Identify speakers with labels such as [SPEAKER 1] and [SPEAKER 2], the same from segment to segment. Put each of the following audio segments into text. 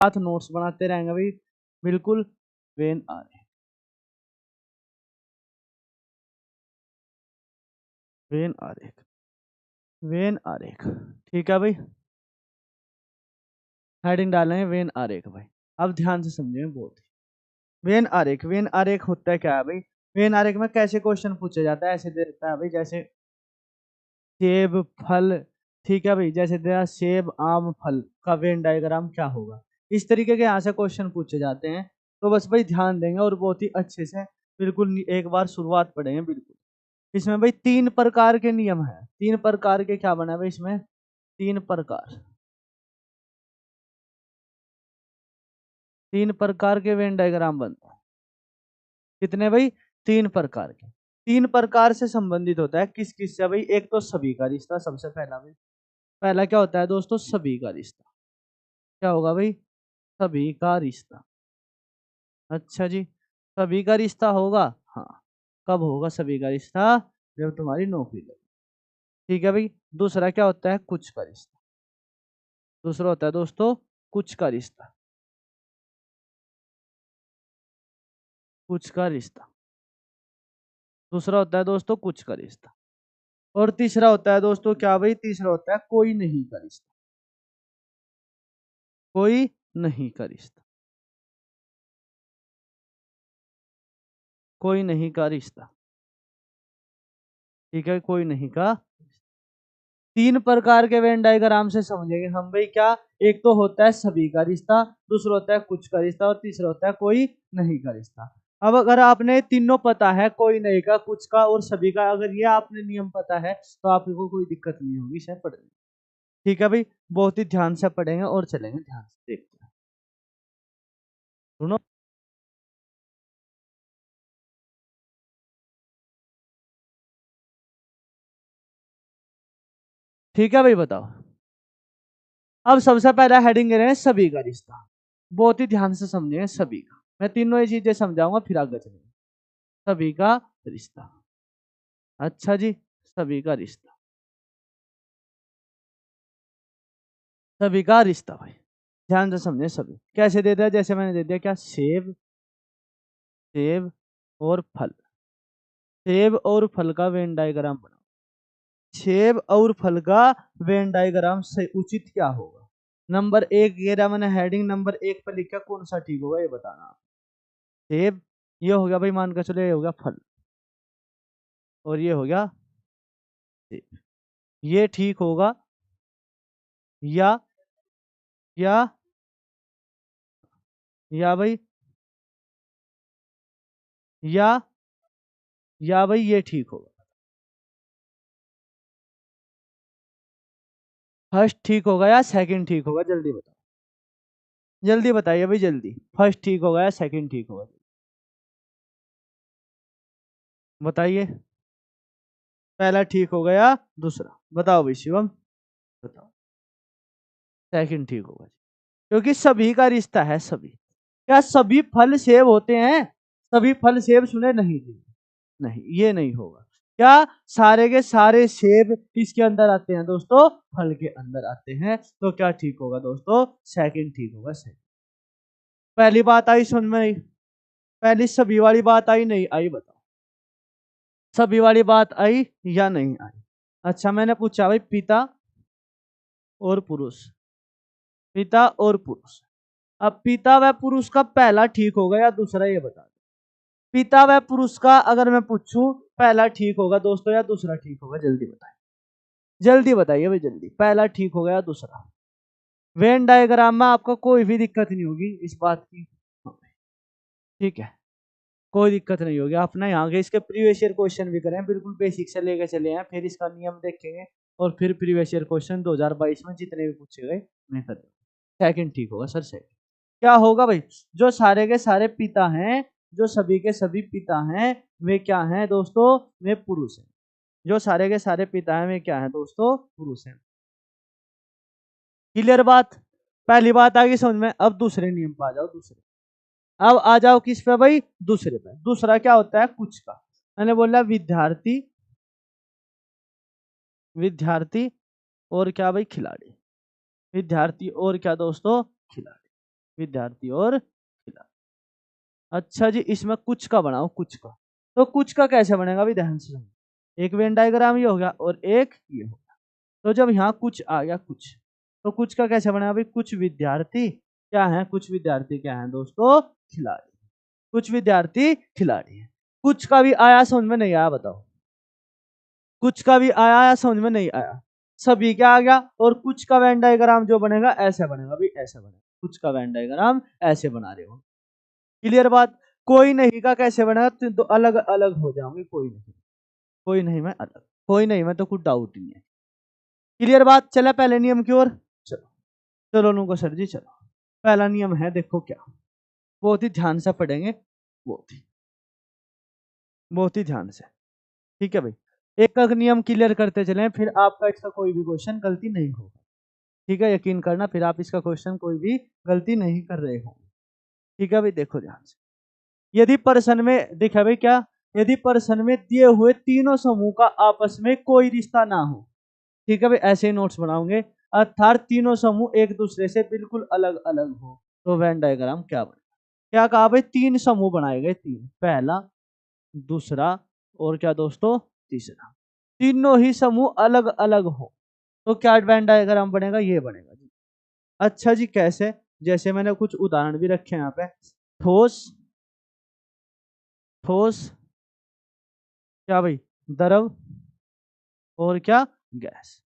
[SPEAKER 1] साथ नोट्स बनाते रहेंगे भाई, बिल्कुल। वेन आरेख, वेन आरेख, वेन आरेख, ठीक है भाई। हेडिंग डालेंगे वेन आरेख भाई। अब ध्यान से समझेंगे बहुत ही। वेन आरेख, वेन आरेख होता है क्या है भाई? वेन आरेख में कैसे क्वेश्चन पूछा जाता है, ऐसे देता है भाई, जैसे सेब फल, ठीक है भाई, जैसे दिया सेब आम फल का वेन डायग्राम क्या होगा, इस तरीके के यहाँ से क्वेश्चन पूछे जाते हैं। तो बस भाई ध्यान देंगे और बहुत ही अच्छे से, बिल्कुल एक बार शुरुआत पढ़ेंगे बिल्कुल। इसमें भाई 3 प्रकार के नियम है, 3 प्रकार के क्या बना है भाई इसमें, 3 प्रकार, 3 प्रकार के वेन डायग्राम बनते हैं। कितने भाई? 3 प्रकार के। 3 प्रकार से संबंधित होता है, किस किस से भाई? एक तो सभी का रिश्ता, सबसे पहला भाई, पहला क्या होता है दोस्तों? सभी का रिश्ता। क्या होगा भाई? सभी का रिश्ता। अच्छा जी, सभी का रिश्ता होगा, हाँ। कब होगा सभी का रिश्ता? जब तुम्हारी नौकरी लगे, ठीक है भाई। दूसरा क्या होता है? कुछ का रिश्ता। दूसरा होता है दोस्तों कुछ का रिश्ता, कुछ का रिश्ता। दूसरा होता है दोस्तों कुछ का रिश्ता। और तीसरा होता है दोस्तों क्या भाई? तीसरा होता है कोई नहीं का रिश्ता, कोई नहीं का रिश्ता, कोई नहीं का रिश्ता, ठीक है, कोई नहीं का। 3 प्रकार के वेन डायग्राम से समझेंगे हम भाई क्या। एक तो होता है सभी का रिश्ता, दूसरा होता है कुछ का रिश्ता, और तीसरा होता है कोई नहीं का रिश्ता। अब अगर आपने तीनों पता है, कोई नहीं का, कुछ का और सभी का, अगर ये आपने नियम पता है तो आपको कोई दिक्कत नहीं होगी इसे पढ़ने। ठीक है भाई, बहुत ही ध्यान से पढ़ेंगे और चलेंगे ध्यान से, देखते हैं, सुनो। ठीक है भाई, बताओ। अब सबसे पहला हेडिंग दे रहे हैं सभी का रिश्ता। बहुत ही ध्यान से समझेंगे सभी का, मैं तीनों ही चीजें समझाऊंगा फिर आगे चलेंगे। सभी का रिश्ता, अच्छा जी, सभी का रिश्ता, सभी का रिश्ता भाई, ध्यान से समझे। सभी कैसे दे दिया? जैसे मैंने दे दिया क्या, सेब, सेब और फल, सेब और फल का वेन डायग्राम बनाओ। सेब और फल का वेन डायग्राम से उचित क्या होगा? नंबर 1 ये रहा मैंने हेडिंग, नंबर 1 पर लिखा, कौन सा ठीक होगा ये बताना आप। सेब, ये हो गया भाई, मान कर चलो ये हो गया फल, और ये हो गया सेब। ये ठीक होगा, या या या भाई, या या भाई ये ठीक होगा। फर्स्ट ठीक होगा या सेकंड ठीक होगा? जल्दी बताओ, जल्दी बताइए भाई जल्दी। फर्स्ट ठीक होगा या सेकंड ठीक होगा? बताइए, पहला ठीक होगा या दूसरा? बताओ भाई शिवम, बताओ। सेकंड ठीक होगा, क्योंकि सभी का रिश्ता है। सभी, क्या सभी फल सेब होते हैं? सभी फल सेब सुने नहीं जी, नहीं, ये नहीं होगा। क्या सारे के सारे सेब किसके अंदर आते हैं दोस्तों? फल के अंदर आते हैं। तो क्या ठीक होगा दोस्तों? सेकंड ठीक होगा, सेकंड। पहली बात आई समझ में नहीं? पहली सभी वाली बात आई नहीं आई? बताओ, सभी वाली बात आई या नहीं आई? अच्छा, मैंने पूछा भाई पिता और पुरुष, पिता और पुरुष। अब पिता व पुरुष का पहला ठीक होगा या दूसरा, ये बता दो। पिता व पुरुष का अगर मैं पूछूं, पहला ठीक होगा दोस्तों या दूसरा ठीक होगा? जल्दी बताइए, जल्दी बताइए भाई जल्दी, पहला ठीक होगा या दूसरा? वेन डायग्राम में आपको कोई भी दिक्कत नहीं होगी इस बात की, हाँ, ठीक है, कोई दिक्कत नहीं होगी। अपना यहाँ के इसके प्रीवियस ईयर क्वेश्चन भी करें, बिल्कुल बेसिक से लेके चले हैं, फिर इसका नियम देखेंगे, और फिर प्रीवियस ईयर क्वेश्चन 2022 में जितने भी पूछे गए मैं कर दूंगा। सेकंड ठीक होगा सर, सेकंड। क्या होगा भाई? जो सारे के सारे पिता हैं, जो सभी के सभी पिता हैं, वे क्या हैं दोस्तों? वे पुरुष हैं। जो सारे के सारे पिता हैं वे क्या हैं दोस्तों? पुरुष हैं। क्लियर बात? पहली बात आ गई समझ में। अब दूसरे नियम पर आ जाओ, दूसरे। अब आ जाओ किस पे भाई? दूसरे पे। दूसरा क्या होता है? कुछ का। मैंने बोला विद्यार्थी, विद्यार्थी और क्या भाई? खिलाड़ी। विद्यार्थी और क्या दोस्तों? खिलाड़ी। विद्यार्थी और खिलाड़ी। अच्छा जी, इसमें कुछ का बनाओ, कुछ का। तो कुछ का कैसे बनेगा भी, ध्यान से समझो। एक वेन डायग्राम ये हो गया और एक ये हो गया। तो जब यहाँ कुछ आ गया, कुछ, तो कुछ का कैसे बनेगा भाई, कुछ विद्यार्थी क्या है, कुछ विद्यार्थी क्या है दोस्तों, खिलाड़ी। कुछ विद्यार्थी खिलाड़ी है। कुछ का भी आया समझ में नहीं आया, बताओ। कुछ का भी आया या समझ में नहीं आया, सभी क्या आ गया। और कुछ का वेन डायग्राम जो बनेगा ऐसे बनेगा भाई, ऐसे बनेगा। कुछ का वेन डायग्राम ऐसे बना रहे हो, क्लियर बात। कोई नहीं का कैसे बनेगा, तो अलग अलग हो जाओगे। कोई नहीं, कोई नहीं में अलग, कोई नहीं में तो कुछ डाउट नहीं है, क्लियर बात। चला पहले नियम की ओर, चलो चलो नुको सर जी, चलो। पहला नियम है, देखो क्या, बहुत ही ध्यान से पढ़ेंगे, बहुत ही ध्यान से, ठीक है भाई। एक एक नियम क्लियर करते चले, फिर आपका इसका कोई भी क्वेश्चन गलती नहीं होगा, ठीक है। यकीन करना, फिर आप इसका क्वेश्चन कोई भी गलती नहीं कर रहे हो, ठीक है भाई। देखो ध्यान से, यदि प्रश्न में देखा भाई क्या, यदि प्रश्न में दिए हुए तीनों समूह का आपस में कोई रिश्ता ना हो, ठीक है भाई, ऐसे ही नोट्स बनाओगे, अर्थात तीनों समूह एक दूसरे से बिल्कुल अलग अलग हो, तो वेन डायग्राम क्या बनेगा। क्या कहा भाई, तीन समूह बनाए गए, तीन, पहला, दूसरा और क्या दोस्तों, तीसरा। तीनों ही समूह अलग अलग हो तो क्या वेन डायग्राम बनेगा, ये बनेगा जी। अच्छा जी, कैसे, जैसे मैंने कुछ उदाहरण भी रखे हैं यहाँ पे। ठोस, ठोस क्या भाई, द्रव और क्या, गैस।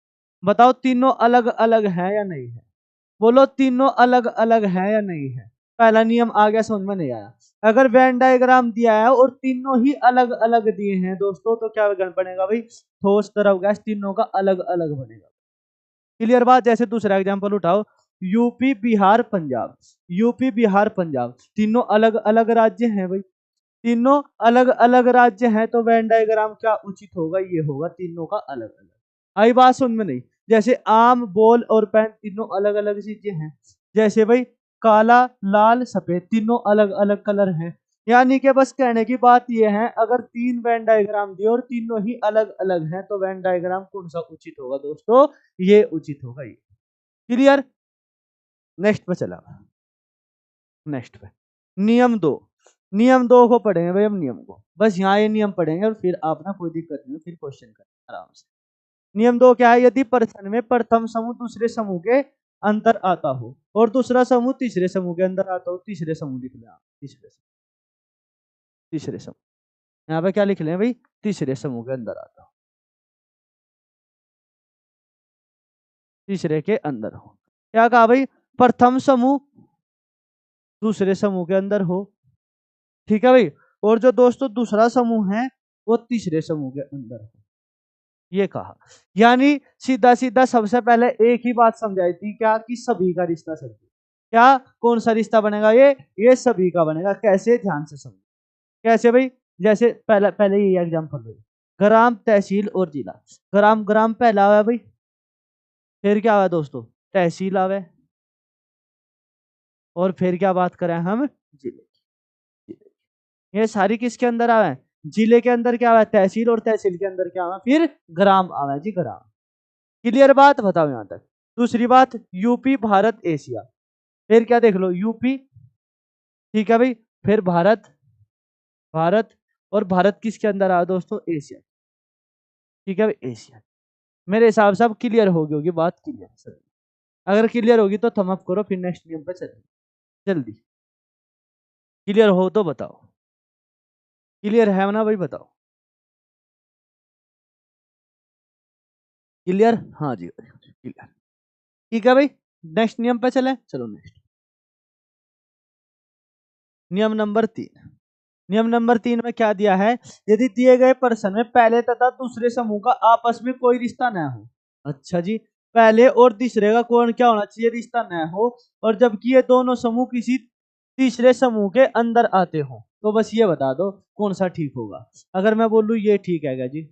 [SPEAKER 1] बताओ तीनों अलग अलग है या नहीं है, बोलो तीनों अलग अलग है या नहीं है। पहला नियम आ गया, समझ में नहीं आया। अगर वेन डायग्राम दिया है और तीनों ही अलग अलग दिए हैं दोस्तों, तो क्या बनेगा भाई, ठोस द्रव गैस तीनों का अलग अलग बनेगा, क्लियर बात। जैसे दूसरा एग्जांपल उठाओ, यूपी बिहार पंजाब, यूपी बिहार पंजाब तीनों अलग अलग राज्य हैं भाई, तीनों अलग अलग राज्य हैं, तो वेन डायग्राम क्या उचित होगा, ये होगा तीनों का अलग अलग। आई बात सुन में नहीं। जैसे आम, बॉल और पेन तीनों अलग अलग चीजें हैं, जैसे भाई काला, लाल, सफेद तीनों अलग अलग कलर हैं। यानी कि बस कहने की बात यह है, अगर तीन वेन डायग्राम दिए और तीनों ही अलग अलग हैं, तो वेन डायग्राम कौन सा उचित होगा दोस्तों, ये उचित होगा, ये, क्लियर। नेक्स्ट पे चला, नेक्स्ट पे नियम दो। नियम दो को पढ़ेंगे भाई हम, नियम को बस यहाँ ये नियम पढ़ेंगे और फिर आप ना कोई दिक्कत नहीं, फिर क्वेश्चन करें आराम से। नियम दो क्या है, यदि प्रश्न में प्रथम समूह दूसरे समूह के अंतर आता हो और दूसरा समूह तीसरे समूह के अंदर आता हो, तीसरे समूह लिख लें आप, तीसरे समूह, तीसरे समूह यहाँ पे क्या लिख लें भाई, तीसरे समूह के अंदर आता हो, तीसरे के अंदर हो। क्या कहा भाई, प्रथम समूह दूसरे समूह के अंदर हो, ठीक है भाई। और जो दोस्तों दूसरा समूह है वो तीसरे समूह के अंदर हो, ये कहा। यानी सीधा सीधा सबसे पहले एक ही बात समझाई थी, क्या कि सभी का रिश्ता, सभी क्या, कौन सा रिश्ता बनेगा, ये सभी का बनेगा। कैसे, ध्यान से समझो कैसे भाई। जैसे पहले पहले ये एग्जांपल भाई, ग्राम, तहसील और जिला। ग्राम, ग्राम पहला हुआ भाई, फिर क्या हुआ दोस्तों, तहसील आवे, और फिर क्या बात करें हम, जिले, जिले। ये सारी किसके अंदर आवे, जिले के अंदर क्या हुआ, तहसील, और तहसील के अंदर क्या हुआ, फिर ग्राम आवे जी, ग्राम। क्लियर बात, बताओ यहां तक। दूसरी बात, यूपी, भारत, एशिया। फिर क्या देख लो, यूपी, ठीक है भाई, फिर भारत, भारत, और भारत किसके अंदर आया दोस्तों, एशिया, ठीक है भाई, एशिया। मेरे हिसाब से अब क्लियर होगी बात, क्लियर सर। अगर क्लियर होगी तो थम अप करो, फिर नेक्स्ट नियम पे चलें जल्दी। क्लियर हो तो बताओ, क्लियर है ना भाई, बताओ क्लियर, हाँ जी क्लियर, ठीक है भाई। नेक्स्ट नियम पे चले, चलो नेक्स्ट। नियम नंबर 3, नियम नंबर 3 में क्या दिया है, यदि दिए गए प्रश्न में पहले तथा दूसरे समूह का आपस में कोई रिश्ता न हो। अच्छा जी, पहले और तीसरे का कौन क्या होना चाहिए, रिश्ता न हो, और जबकि ये दोनों समूह किसी तीसरे समूह के अंदर आते हो, तो बस ये बता दो कौन सा ठीक होगा। अगर मैं बोलूं ये ठीक है क्या जी,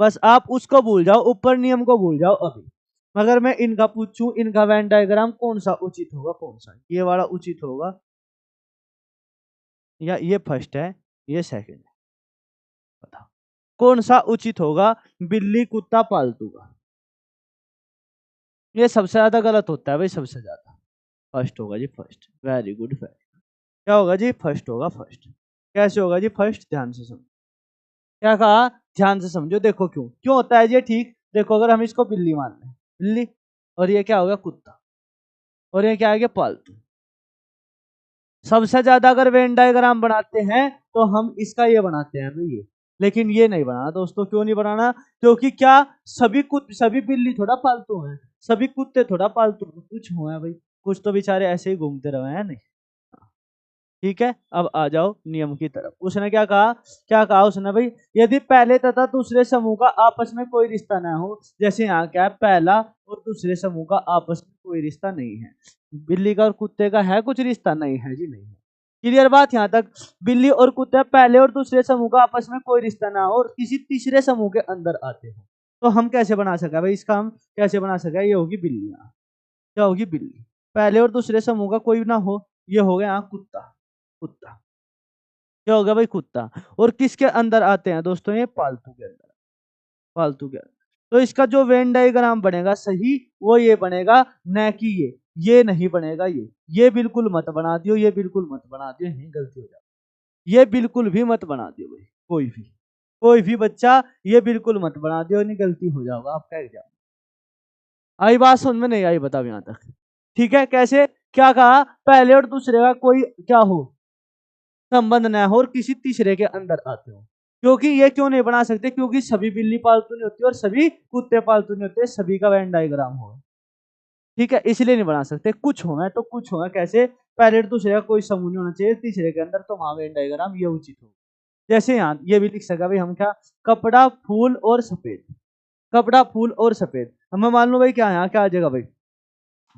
[SPEAKER 1] बस आप उसको भूल जाओ, ऊपर नियम को भूल जाओ अभी। मगर मैं इनका पूछूं, इनका वेन डायग्राम कौन सा उचित होगा, कौन सा, ये वाला उचित होगा या ये फर्स्ट है, ये सेकंड है, बताओ कौन सा उचित होगा। बिल्ली, कुत्ता, पालतू का, ये सबसे ज्यादा गलत होता है भाई, सबसे ज्यादा फर्स्ट होगा जी फर्स्ट। Very good very. क्या होगा जी फर्स्ट होगा फर्स्ट। कैसे होगा जी फर्स्ट, ध्यान से समझो। क्या कहा, ध्यान से समझो। देखो क्यों क्यों होता है ये, ठीक देखो, अगर हम इसको बिल्ली मान लें, बिल्ली, और ये क्या होगा कुत्ता, और ये क्या है पालतू। सबसे ज्यादा अगर वेन डायग्राम बनाते हैं तो हम इसका ये बनाते हैं भाई ये, लेकिन ये नहीं बनाना दोस्तों। क्यों नहीं बनाना, क्योंकि क्या सभी बिल्ली थोड़ा पालतू हैं, सभी कुत्ते थोड़ा पालतू हैं, कुछ हुआ है भाई, कुछ तो बेचारे ऐसे ही घूमते रहे हैं नहीं। ठीक है, अब आ जाओ नियम की तरफ। उसने क्या कहा उसने भाई, यदि पहले तथा दूसरे समूह का आपस में कोई रिश्ता ना हो, जैसे यहाँ क्या है, पहला और दूसरे समूह का आपस में कोई रिश्ता नहीं है। बिल्ली का और कुत्ते का है कुछ रिश्ता, नहीं है जी, नहीं है। क्लियर बात यहाँ तक। बिल्ली और कुत्ते पहले और दूसरे समूह का आपस में कोई रिश्ता ना हो और किसी तीसरे समूह के अंदर आते हो, तो हम कैसे बना सका भाई, इसका हम कैसे बना सका, ये होगी बिल्लियां। क्या होगी, बिल्ली। पहले और दूसरे समूह का कोई ना हो, ये हो गया यहाँ कुत्ता। कुत्ता क्या होगा भाई, कुत्ता। और किसके अंदर आते हैं दोस्तों, ये पालतू के अंदर, पालतू के अंदर। तो इसका जो वेन डायग्राम बनेगा सही, वो ये बनेगा, न कि ये नहीं बनेगा। ये बिल्कुल मत बना दियो, ये बिल्कुल मत बना दियो, यही गलती हो जाती। ये बिल्कुल भी मत बना दियो भाई, कोई भी बच्चा ये बिल्कुल मत बना दियो, नहीं गलती हो जाएगा आपका एग्जाम। आई बात समझ में, नहीं आई बताओ यहाँ तक। ठीक है, कैसे, क्या कहा, पहले और दूसरे का कोई क्या हो, संबंध न हो और किसी तीसरे के अंदर आते हो। क्योंकि ये क्यों नहीं बना सकते, क्योंकि सभी बिल्ली पालतू नहीं होती और सभी कुत्ते पालतू नहीं होते, सभी का वेन डायग्राम हो। ठीक है, इसलिए नहीं बना सकते। कुछ होगा तो कुछ होगा, कैसे, पहले और दूसरे का कोई समूह नहीं होना चाहिए तीसरे के अंदर, तो वहां वेन डायग्राम ये उचित हो। जैसे यहाँ ये भी लिख सका भाई हम, क्या, कपड़ा फूल और सफेद, कपड़ा फूल और सफेद। हमें मान लो भाई क्या, यहाँ क्या आ जाएगा भाई,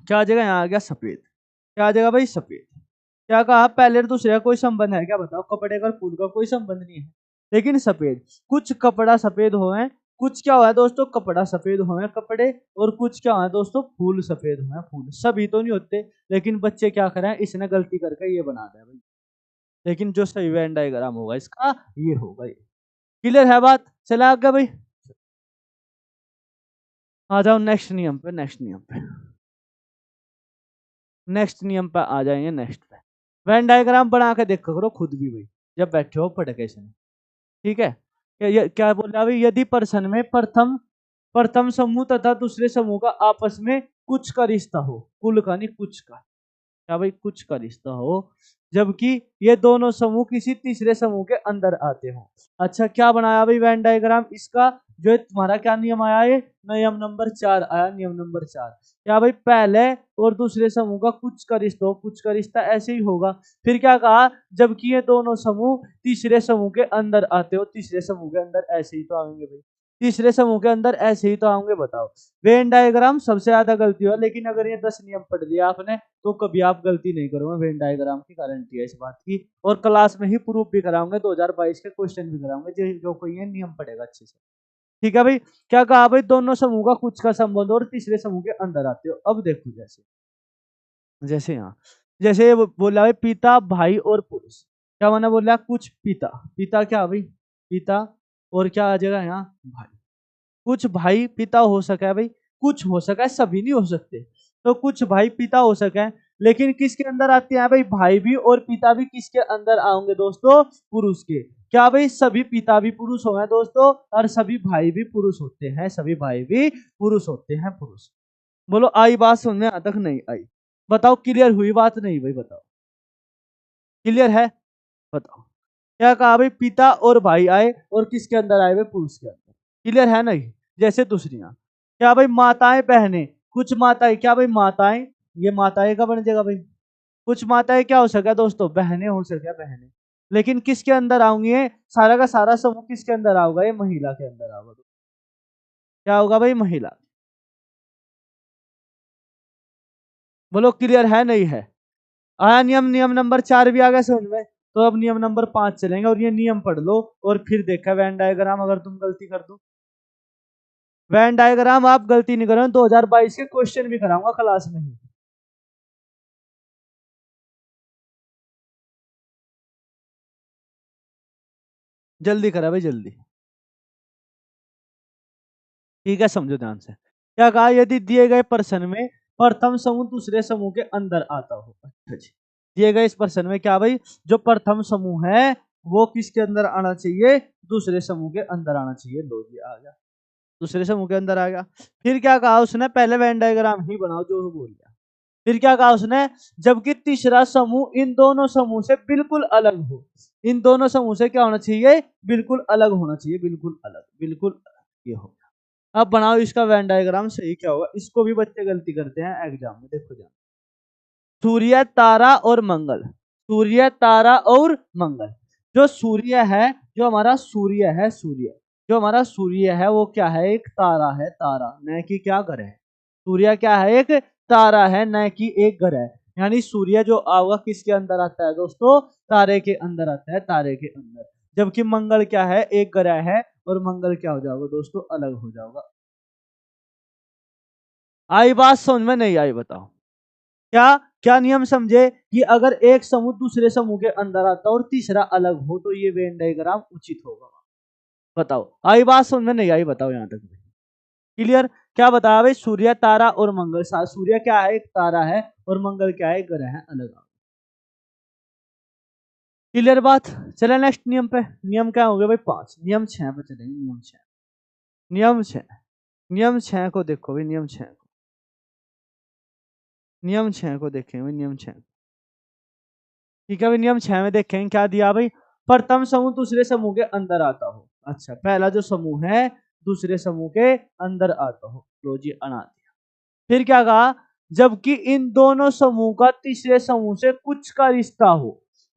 [SPEAKER 1] क्या आ जाएगा, यहाँ आ गया सफेद। क्या आ जाएगा भाई, सफेद। क्या कहा, पहले और दूसरे का कोई संबंध है क्या, बताओ, कपड़े का फूल का कोई संबंध नहीं है, लेकिन सफेद, कुछ कपड़ा सफेद हो है, कुछ क्या हुआ है दोस्तों, कपड़ा सफेद हो है कपड़े, और कुछ क्या हुआ है दोस्तों, फूल सफेद हो है फूल। सभी तो नहीं होते, लेकिन बच्चे क्या करें, इसने गलती करके ये बना दिया भाई, लेकिन जो सही वेन डायग्राम होगा इसका ये होगा ये। क्लियर है बात, चला आगे भाई। आ जाओ नेक्स्ट नियम पे, नेक्स्ट नियम पे, नेक्स्ट नियम पे आ जाएंगे, नेक्स्ट पे। वेन डायग्राम बना के देखो करो खुद भी भाई, जब बैठे हो पढ़के से। ठीक है, क्या बोला अभी, यदि प्रश्न में प्रथम प्रथम समूह तथा दूसरे समूह का आपस में कुछ का रिश्ता हो, कुल का नहीं कुछ का, क्या भाई, कुछ का रिश्ता हो, जबकि ये दोनों समूह किसी तीसरे समूह के अंदर आते हो। अच्छा, क्या बनाया भाई वेन डायग्राम इसका, जो तुम्हारा क्या नियम आया, ये नियम नंबर 4 आया, नियम नंबर 4। क्या भाई, पहले और दूसरे समूह का कुछ का रिश्ता हो, कुछ का रिश्ता ऐसे ही होगा। फिर क्या कहा, जबकि ये दोनों समूह तीसरे समूह के अंदर आते हो, तीसरे समूह के अंदर ऐसे ही तो आएंगे भाई, तीसरे समूह के अंदर ऐसे ही तो आएंगे। बताओ, वेन डायग्राम सबसे ज्यादा गलती हो, लेकिन अगर ये 10 नियम पढ़ लिया आपने तो कभी आप गलती नहीं करोगे, वेन डायग्राम की गारंटी है इस बात की। और क्लास में ही प्रूफ भी कराऊंगे, 2022 के क्वेश्चन भी कराऊंगे, जो कोई ये नियम पढ़ेगा अच्छे से। ठीक है भाई, क्या कहा भाई, दोनों समूह का कुछ का संबंध और तीसरे समूह के अंदर आते हो। अब देखो, जैसे जैसे यहाँ, जैसे ये बोला भाई पिता भाई और पुरुष, क्या मैंने बोला, कुछ पिता, पिता क्या भाई, पिता, और क्या आ जाएगा यहाँ, भाई। कुछ भाई पिता हो सका है भाई, कुछ हो सका है, सभी नहीं हो सकते। तो कुछ भाई पिता हो सका है, लेकिन किसके अंदर आते हैं भाई, भाई भी और पिता भी किसके अंदर आएंगे दोस्तों, पुरुष के। क्या भाई, सभी पिता भी पुरुष हो गए दोस्तों, और सभी भाई भी पुरुष होते हैं, सभी भाई भी पुरुष होते हैं, पुरुष। बोलो आई बात समझ में, तक नहीं आई, बताओ क्लियर हुई बात, नहीं भाई बताओ, क्लियर है, बताओ। क्या कहा भाई, पिता और भाई आए और किसके अंदर आए हुए, पुरुष के अंदर। क्लियर है नहीं। जैसे दूसरियां, क्या भाई, माताएं बहनें, कुछ माताएं, क्या भाई, माताएं, ये माताएं का बन जाएगा भाई। कुछ माताएं क्या हो सका दोस्तों, बहनें हो सके, बहनें, लेकिन किसके अंदर आऊंगी, ये सारा का सारा समूह किसके अंदर आओगा, ये महिला के अंदर आओगा। क्या होगा भाई, महिला। बोलो क्लियर है नहीं है। आया नियम, नियम नंबर 4 भी आ गया समझ में। तो अब नियम नंबर 5 चलेंगे, और ये नियम पढ़ लो और फिर देखा वेन डायग्राम अगर तुम गलती कर दो। वेन डायग्राम आप गलती नहीं करो, 2022 के क्वेश्चन भी कराऊंगा क्लास में ही। जल्दी करा भाई, जल्दी। ठीक है, समझो ध्यान से। क्या कहा, यदि दिए गए प्रश्न में प्रथम समूह दूसरे समूह के अंदर आता हो। अच्छा जी, दिए गए इस प्रश्न में क्या भाई, जो प्रथम समूह है वो किसके अंदर आना चाहिए, दूसरे समूह के अंदर आना चाहिए। लो जी आ गया, दूसरे समूह के अंदर आ गया। फिर क्या कहा उसने, पहले वेन डायग्राम ही बनाओ जो बोल गया। फिर क्या कहा उसने, जबकि तीसरा समूह इन दोनों समूह से बिल्कुल अलग हो। इन दोनों समूह से क्या होना चाहिए, बिल्कुल अलग होना चाहिए, बिल्कुल अलग, बिल्कुल अलग। ये हो गया। अब बनाओ इसका वेन डायग्राम, सही क्या होगा। इसको भी बच्चे गलती करते हैं एग्जाम में, देखो जान। सूर्य, तारा और मंगल, सूर्य, तारा और मंगल। जो सूर्य है, जो हमारा सूर्य है, सूर्य जो हमारा सूर्य है वो क्या है, एक तारा है, तारा न कि क्या ग्रह है। सूर्य क्या है, एक तारा है, न कि एक ग्रह है। यानी सूर्य जो आएगा किसके अंदर आता है दोस्तों, तारे के अंदर आता है, तारे के अंदर। जबकि मंगल क्या है, एक ग्रह है, और मंगल क्या हो जाएगा दोस्तों, अलग हो जाएगा। आई बात समझ में, नहीं आई बताओ। क्या क्या नियम समझे कि अगर एक समूह दूसरे समूह के अंदर आता और तीसरा अलग हो तो ये वेन डायग्राम उचित होगा। बताओ, आई बात समझ में, नहीं आई बताओ यहां तक क्लियर। क्या बताया भाई, सूर्य, तारा और मंगल। सूर्य क्या है, एक तारा है, और मंगल क्या है, एक ग्रह है, अलग। क्लियर बात। चले नेक्स्ट नियम पे। नियम क्या हो गया भाई, 5। नियम 6 पे चलेंगे। नियम 6, नियम 6, नियम 6 को देखो भाई, नियम 6 को, नियम 6 को देखें भाई, नियम 6। ठीक है भाई, नियम 6 में देखें क्या दिया भाई, प्रथम समूह दूसरे समूह के अंदर आता हो। अच्छा, पहला जो समूह है दूसरे समूह के अंदर आता हो। लो जी अना दिया। फिर क्या कहा, जबकि इन दोनों समूह का तीसरे समूह से कुछ का रिश्ता हो।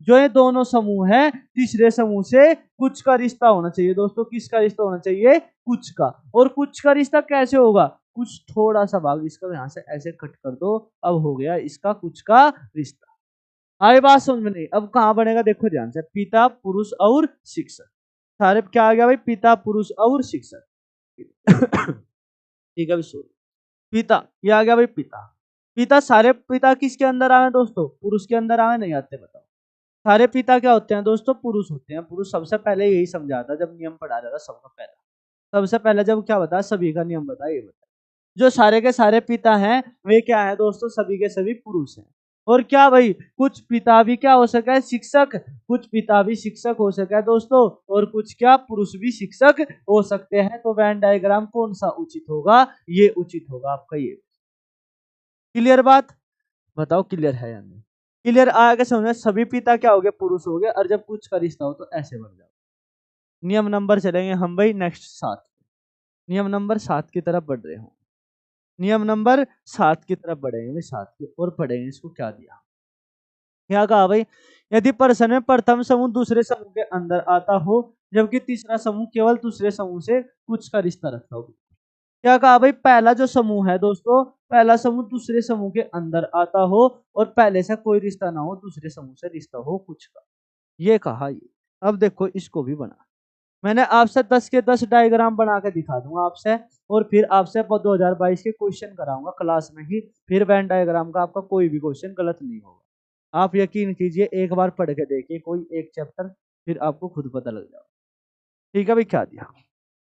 [SPEAKER 1] जो ये दोनों समूह है तीसरे समूह से कुछ का रिश्ता होना चाहिए दोस्तों। किसका रिश्ता होना चाहिए, कुछ का। और कुछ का रिश्ता कैसे होगा, कुछ थोड़ा सा भाग इसका यहां से ऐसे कट कर दो, अब हो गया इसका कुछ का रिश्ता। आई बात समझ में नहीं। अब कहां बनेगा देखो ध्यान से, पिता, पुरुष और शिक्षक। सारे क्या आ गया भाई, पिता, पुरुष और शिक्षक। ठीक है भाई, सॉरी, पिता, ये आ गया भाई पिता। पिता, सारे पिता किसके अंदर आवे दोस्तों, पुरुष के अंदर आवे, नहीं आते बताओ। सारे पिता क्या होते हैं दोस्तों, पुरुष होते हैं। पुरुष सबसे पहले यही समझा था जब नियम पढ़ा रहा था, सबका पहला, सबसे पहले जब क्या बताया, सभी का नियम बताया, ये बताया। जो सारे के सारे पिता हैं वे क्या है दोस्तों, सभी के सभी पुरुष हैं। और क्या भाई, कुछ पिता भी क्या हो सका है, शिक्षक। कुछ पिता भी शिक्षक हो सका है दोस्तों, और कुछ क्या, पुरुष भी शिक्षक हो सकते हैं। तो वेन डायग्राम कौन सा उचित होगा, ये उचित होगा आपका ये। क्लियर बात, बताओ क्लियर है या नहीं। क्लियर आगे समझ में, सभी पिता क्या हो गए, पुरुष हो गए, और जब कुछ का रिश्ता हो तो ऐसे बन जाओ। नियम नंबर चलेंगे हम भाई नेक्स्ट 7। नियम नंबर 7 की तरफ बढ़ रहे हो। नियम नंबर 7 की तरफ बढ़ेंगे भाई, 7 की और पढ़ेंगे। इसको क्या दिया, क्या कहा भाई, यदि प्रश्न में प्रथम समूह दूसरे समूह के अंदर आता हो जबकि तीसरा समूह केवल दूसरे समूह से कुछ का रिश्ता रखता हो। क्या कहा भाई, पहला जो समूह है दोस्तों, पहला समूह दूसरे समूह के अंदर आता हो और पहले से कोई रिश्ता ना हो, दूसरे समूह से रिश्ता हो कुछ का, ये कहा। ये अब देखो इसको भी बना, मैंने आपसे 10 के 10 डायग्राम बना के दिखा दूंगा आपसे, और फिर आपसे 2022 के क्वेश्चन कराऊंगा क्लास में ही। फिर वेन डायग्राम का आपका कोई भी क्वेश्चन गलत नहीं होगा। आप यकीन कीजिए, एक बार पढ़ के देखिए कोई एक चैप्टर, फिर आपको खुद पता लग जाएगा। ठीक है भाई, क्या दिया,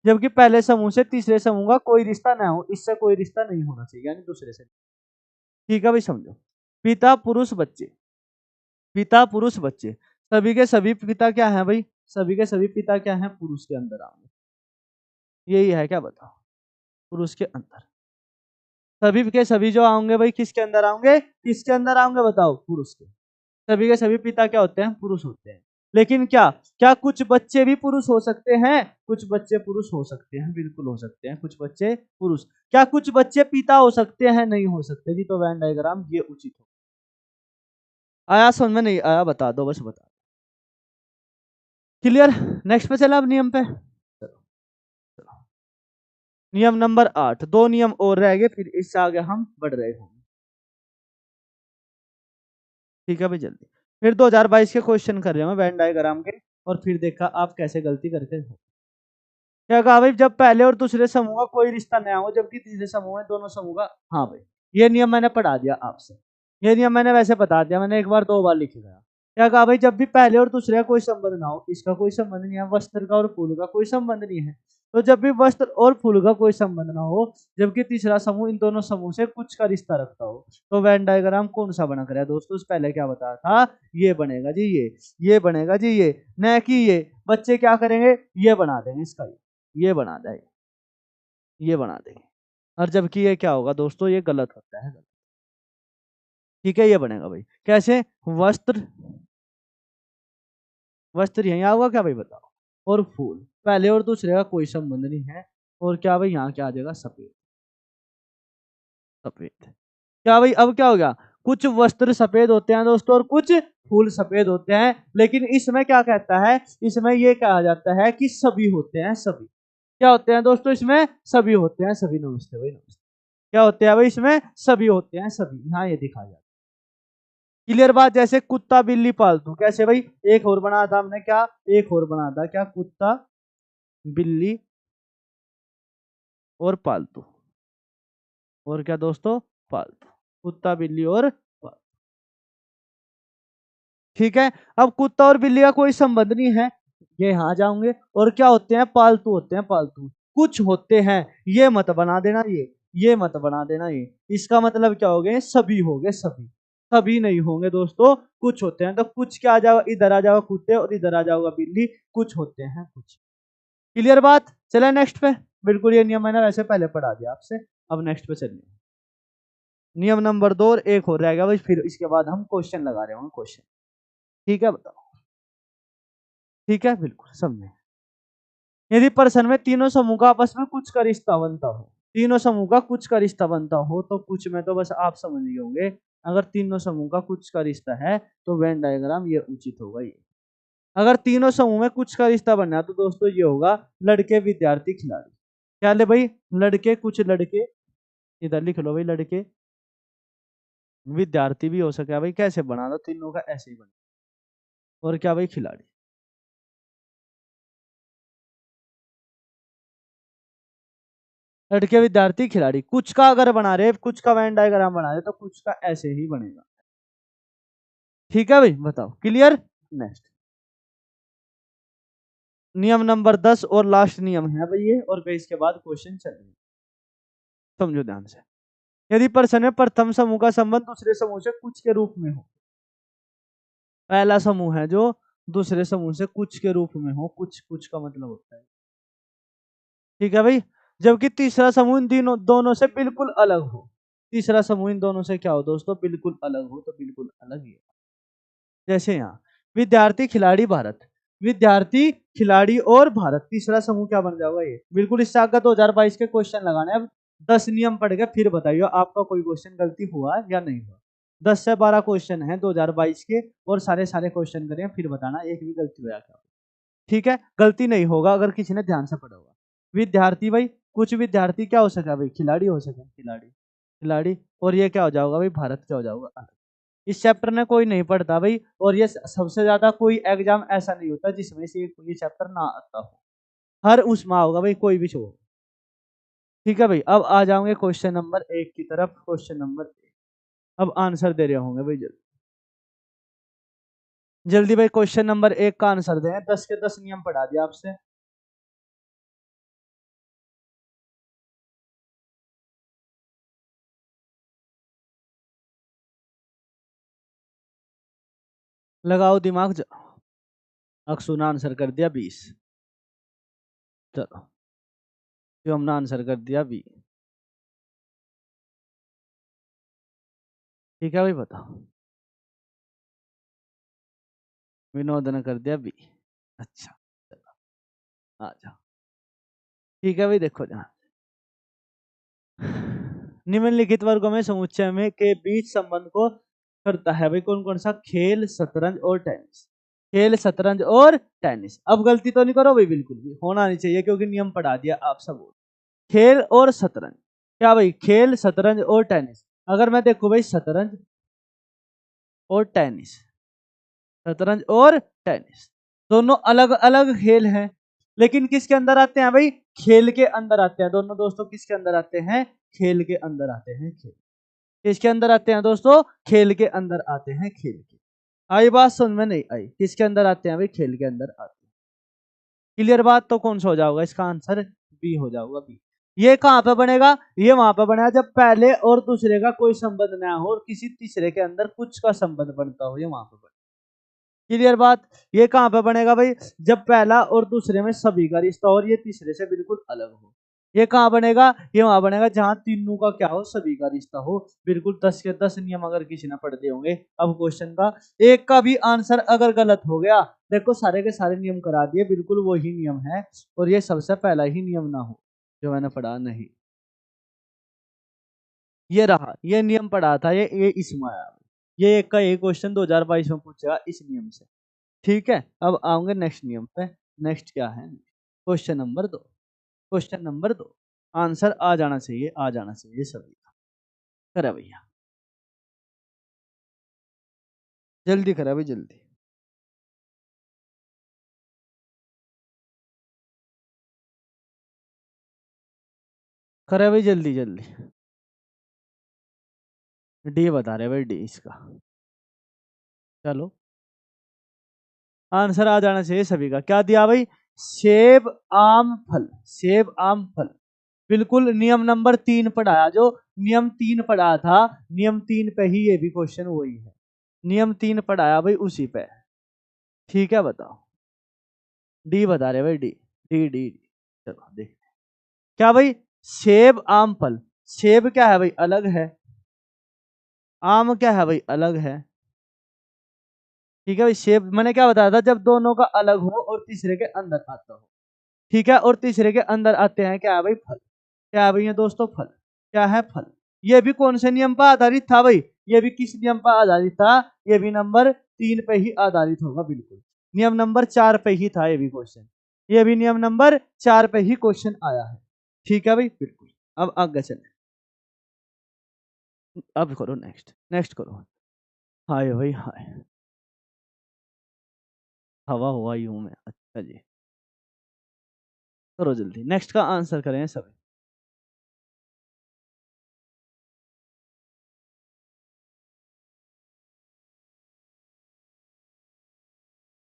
[SPEAKER 1] जबकि पहले समूह से तीसरे समूह का कोई रिश्ता ना हो, इससे कोई रिश्ता नहीं होना चाहिए, यानी दूसरे से। ठीक है भाई, समझो। पिता, पुरुष, बच्चे, पिता, पुरुष, बच्चे, सभी के सभी पिता क्या है भाई, सभी के सभी पिता क्या है, पुरुष के अंदर आएंगे। यही है क्या बताओ, पुरुष के अंदर। सभी के सभी जो आएंगे भाई किसके अंदर आएंगे, किसके अंदर आएंगे बताओ, पुरुष के। सभी के सभी पिता क्या होते हैं, पुरुष होते हैं। लेकिन क्या क्या कुछ बच्चे भी पुरुष हो सकते हैं, कुछ बच्चे पुरुष हो सकते हैं, बिल्कुल हो सकते हैं कुछ बच्चे पुरुष। क्या कुछ बच्चे पिता हो सकते हैं, नहीं हो सकते जी। तो वेन डायग्राम ये उचित हो। आया समझ में, नहीं आया बता दो, बस बता। क्लियर। नेक्स्ट पे चला अब नियम पे, चलो चलो। नियम नंबर 8, 2 नियम और रह गए, फिर इससे आगे हम बढ़ रहे होंगे। ठीक है भाई, जल्दी। फिर 2022 के क्वेश्चन कर रहे हैं वेन डायग्राम के, और फिर देखा आप कैसे गलती करते हो। क्या कहा भाई, जब पहले और दूसरे समूह का कोई रिश्ता नया हो जबकि तीसरे समूह में दोनों समूह का। हाँ भाई, ये नियम मैंने पढ़ा दिया आपसे, ये नियम मैंने वैसे बता दिया, मैंने एक बार 2 बार लिख गया। क्या कहा भाई, जब भी पहले और दूसरे का कोई संबंध ना हो, इसका कोई संबंध नहीं है, वस्त्र का और फूल का कोई संबंध नहीं है, तो जब भी वस्त्र और फूल का कोई संबंध ना हो, जबकि तीसरा समूह इन दोनों समूह से कुछ का रिश्ता रखता हो, तो वेन डायग्राम कौन सा बना कर है दोस्तों? पहले क्या बताया था? ये बनेगा जी, ये बनेगा जी, ये न कि ये। बच्चे क्या करेंगे? ये बना देंगे, इसका ये बना देंगे, ये बना देंगे। और जबकि ये क्या होगा दोस्तों? ये गलत होता है। ठीक है, ये बनेगा भाई कैसे? वस्त्र, वस्त्र यहीं होगा क्या भाई बताओ? और फूल, पहले और दूसरे का कोई संबंध नहीं है। और क्या भाई यहाँ क्या आ जाएगा? सफेद, सफेद। क्या भाई अब क्या हो गया? कुछ वस्त्र सफेद होते हैं दोस्तों और कुछ फूल सफेद होते हैं, लेकिन इसमें क्या कहता है? इसमें ये कहा जाता है कि सभी होते हैं, सभी। क्या होते हैं दोस्तों? इसमें सभी होते हैं, सभी। नमस्ते भाई, नमस्ते। क्या होते हैं भाई? इसमें सभी होते हैं, सभी। यहाँ ये दिखा जाता है। क्लियर बात? जैसे कुत्ता बिल्ली पालतू, कैसे भाई? एक और बना था हमने, क्या? एक और बना था, क्या? कुत्ता बिल्ली और पालतू। और क्या दोस्तों? पालतू। कुत्ता बिल्ली और पालतू। ठीक है, अब कुत्ता और बिल्ली का कोई संबंध नहीं है, ये यहां जाओगे। और क्या होते हैं? पालतू होते हैं, पालतू। कुछ होते हैं, ये मत बना देना, ये मत बना देना। ये इसका मतलब क्या हो गए? सभी हो गए, सभी। सभी नहीं होंगे दोस्तों, कुछ होते हैं। तो कुछ क्या आ जाएगा? इधर आ जाओगा कुत्ते और इधर आ जाओगा बिल्ली। कुछ होते हैं, कुछ। क्लियर बात? चले नेक्स्ट पे। बिल्कुल ये नियम मैंने वैसे पहले पढ़ा दिया आपसे। अब नेक्स्ट पे चलिए। नियम नंबर 2 और एक हो रहेगा भाई, फिर इसके बाद हम क्वेश्चन लगा रहे होंगे, क्वेश्चन। ठीक है, बताओ। ठीक है, बिल्कुल समझे। यदि प्रश्न में तीनों समूह का आपस में कुछ का रिश्ता बनता हो, तीनों समूह का कुछ का रिश्ता बनता हो, तो कुछ में तो बस आप समझ गए होंगे। अगर तीनों समूह का कुछ का रिश्ता है तो वेन डायग्राम ये उचित होगा। ये अगर तीनों समूह में कुछ का रिश्ता बनना है तो दोस्तों ये होगा लड़के, विद्यार्थी, खिलाड़ी। क्या ले भाई? लड़के, कुछ लड़के, इधर लिख लो भाई, लड़के। विद्यार्थी भी हो सके भाई, कैसे बना दो तीनों का? ऐसे ही बना। और क्या भाई? खिलाड़ी। लड़के, विद्यार्थी, खिलाड़ी। कुछ का अगर बना रहे, कुछ का वेन डायग्राम बना रहे, तो कुछ का ऐसे ही बनेगा। ठीक है भाई, बताओ। क्लियर? नेक्स्ट नियम नंबर 10 और लास्ट नियम है भाई ये, और फिर इसके बाद क्वेश्चन चलेंगे। समझो ध्यान से। यदि प्रश्न में प्रथम समूह का संबंध दूसरे समूह से कुछ के रूप में हो, पहला समूह है जो दूसरे समूह से कुछ के रूप में हो, कुछ, कुछ का मतलब होता है। ठीक है भाई, जबकि तीसरा समूह इन दोनों से बिल्कुल अलग हो। तीसरा समूह इन दोनों से क्या हो दोस्तों? बिल्कुल अलग हो, तो बिल्कुल अलग ही। जैसे यहाँ विद्यार्थी, खिलाड़ी, भारत। विद्यार्थी, खिलाड़ी और भारत, तीसरा समूह क्या बन जाएगा? ये बिल्कुल। इससे आगे 2022 के क्वेश्चन लगाने। अब 10 नियम पढ़ के फिर बताइए आपका कोई क्वेश्चन गलती हुआ या नहीं हुआ। 10 से 12 क्वेश्चन है 2022 के, और सारे सारे क्वेश्चन करें, फिर बताना एक भी गलती हुआ क्या। ठीक है, गलती नहीं होगा अगर किसी ने ध्यान से पढ़ा होगा। विद्यार्थी भाई, कुछ विद्यार्थी क्या हो सका भाई? खिलाड़ी हो सके, खिलाड़ी, खिलाड़ी। और ये क्या हो जाएगा भाई? भारत क्या हो जाएगा? इस चैप्टर में कोई नहीं पढ़ता भाई, और ये सबसे ज्यादा कोई एग्जाम ऐसा नहीं होता जिसमें से ये चैप्टर ना आता हो। हर उसमें होगा भाई, कोई भी छोड़। ठीक है भाई, अब आ जाओगे क्वेश्चन नंबर 1 की तरफ। क्वेश्चन नंबर 1, अब आंसर दे रहे होंगे भाई जल्दी जल्दी भाई। क्वेश्चन नंबर 1 का आंसर दें। 10 के 10 नियम पढ़ा दिया आपसे। लगाओ दिमाग। अक्षु ने आंसर कर दिया 20। चलो, जो हमने आंसर कर दिया 20। ठीक है भाई, बताओ। विनोद ने कर दिया 20। अच्छा, चलो आ जाओ। ठीक है भाई, देखो जहाँ निम्नलिखित वर्गों में समुच्चय में के बीच संबंध को करता है भाई कौन कौन सा? खेल, शतरंज और टेनिस। खेल, शतरंज और टेनिस। अब गलती तो नहीं करो भाई, बिल्कुल भी होना नहीं चाहिए, क्योंकि नियम पढ़ा दिया आप सब। खेल और शतरंज। क्या भाई? खेल, शतरंज और टेनिस। अगर मैं देखू भाई शतरंज और टेनिस, शतरंज और टेनिस दोनों अलग अलग खेल हैं, लेकिन किसके अंदर आते हैं भाई? खेल के अंदर आते हैं दोनों दोस्तों। किसके अंदर आते हैं? खेल के अंदर आते हैं। खेल किसके अंदर आते हैं दोस्तों? खेल के अंदर आते हैं। खेल के। आई बात समझ में? नहीं आई? किसके अंदर आते हैं भाई? खेल के अंदर आते हैं। क्लियर बात? तो कौन सा हो जाएगा इसका आंसर? बी हो जाऊंगा बी। ये कहाँ पे बनेगा, ये वहां पे बनेगा जब पहले और दूसरे का कोई संबंध ना हो और किसी तीसरे के अंदर कुछ का संबंध बनता हो, ये वहां पे बनेगा। क्लियर बात। ये कहाँ पे बनेगा भाई, जब पहला और दूसरे में सभी का रिश्ता हो और ये तीसरे से बिल्कुल अलग हो। ये कहाँ बनेगा, ये वहां बनेगा जहां तीनों का क्या हो, सभी का रिश्ता हो बिल्कुल। 10 के 10 नियम अगर किसी ने पढ़ दिए होंगे। अब क्वेश्चन का एक का भी आंसर अगर गलत हो गया, देखो सारे के सारे नियम करा दिए, बिल्कुल वही नियम है और ये सबसे पहला ही नियम ना हो जो मैंने पढ़ा नहीं। ये रहा, ये नियम पढ़ा था, ये इसमें आया। ये एक का एक क्वेश्चन 2022 में पूछेगा इस नियम से। ठीक है, अब आऊंगे नेक्स्ट नियम पे। नेक्स्ट क्या है, question number 2। Question number 2 answer आ जाना चाहिए, आ जाना चाहिए सभी का। करा भैया, जल्दी करा भाई जल्दी। करा भाई जल्दी जल्दी। डी बता रहे भाई, डी इसका। चलो, आंसर आ जाना चाहिए सभी का। क्या दिया भाई, सेब आम फल, सेब आम फल। बिल्कुल नियम नंबर 3 पढ़ाया, जो नियम 3 पढ़ाया था, नियम 3 पे ही ये भी क्वेश्चन वही है। नियम 3 पढ़ाया भाई उसी पे। ठीक है बताओ। डी बता रहे भाई, डी डी डी डी। चलो देख, क्या भाई, सेब आम फल। सेब क्या है भाई, अलग है। आम क्या है भाई, अलग है। ठीक है भाई, सेब मैंने क्या बताया था, जब दोनों का अलग हो और तीसरे के अंदर आता हो। ठीक है, और तीसरे के अंदर आते हैं क्या है भाई, फल। क्या है भाई ये दोस्तों, फल। क्या है, फल। ये भी कौन से नियम पर आधारित था भाई, ये भी किस नियम पर आधारित था, ये भी नंबर 3 पे ही आधारित होगा बिल्कुल। नियम नंबर 4 पे ही था ये भी क्वेश्चन, ये भी नियम नंबर 4 पे ही क्वेश्चन आया है। ठीक है भाई बिल्कुल। अब आगे चले, अब करो नेक्स्ट, नेक्स्ट करो। हाय भाई हाय, हवा हुआ यूं में, अच्छा जी। करो जल्दी, नेक्स्ट का आंसर करें सभी।